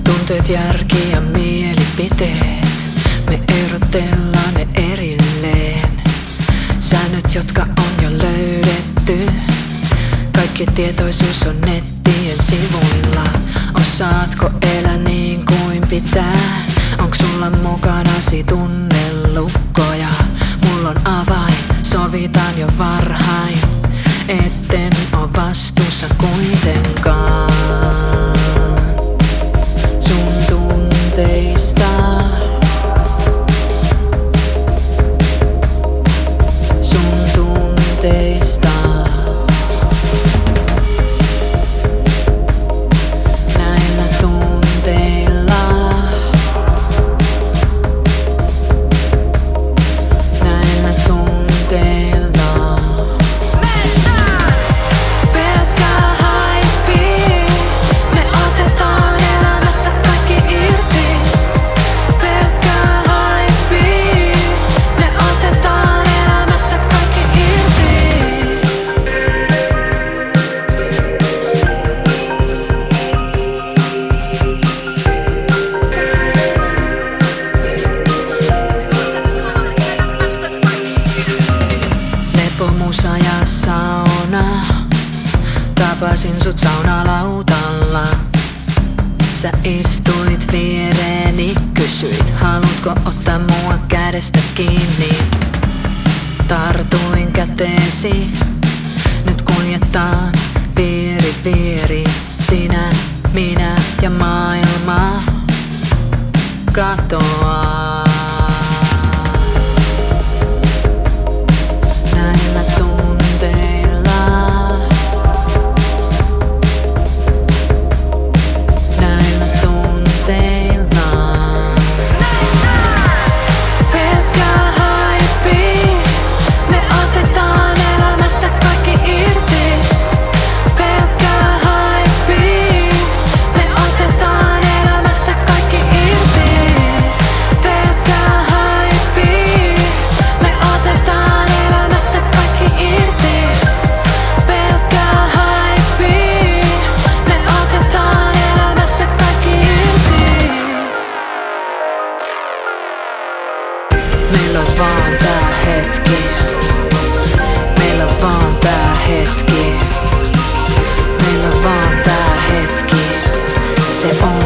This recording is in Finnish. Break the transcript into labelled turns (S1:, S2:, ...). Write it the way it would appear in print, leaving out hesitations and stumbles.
S1: Tunteet, järki ja mielipiteet, me erotellaan ne erilleen. Säännöt, jotka on jo löydetty, kaikki tietoisuus on nettien sivuilla. Osaatko elää niin kuin pitää? Onks sulla mukanasi tunnelukkoja? Mulla on avain, sovitaan jo varhain, etten oo vastuussa kuitenkaan sun tunteista. Sun tunteista. Näillä tunteilla. Näillä tunteilla. Pelkkää haipii, me otetaan elämästä kaikki irti. Pelkkää haipii, me otetaan elämästä kaikki irti. Lepomusa ja sauna, tapasin sut saunalautalla. Sä istuit viereeni, kysyit, haluatko ottaa mua kädestä kiinni. Tartuin käteesi, nyt kuljetaan vieri vieri. Sinä, minä ja maailma katoaa. Näillä tunteilla. Näillä tunteilla. Pelkkää haipii, me otetaan elämästä kaikki irti. Pelkkää haipii, me otetaan elämästä kaikki irti. Pelkkää haipii, me otetaan elämästä kaikki irti. Pelkkää haipii, me otetaan elämästä kaikki irti. Meillä on vaan tää hetki. Meillä on vaan tää hetki. Meillä on vaan tää hetki. Se on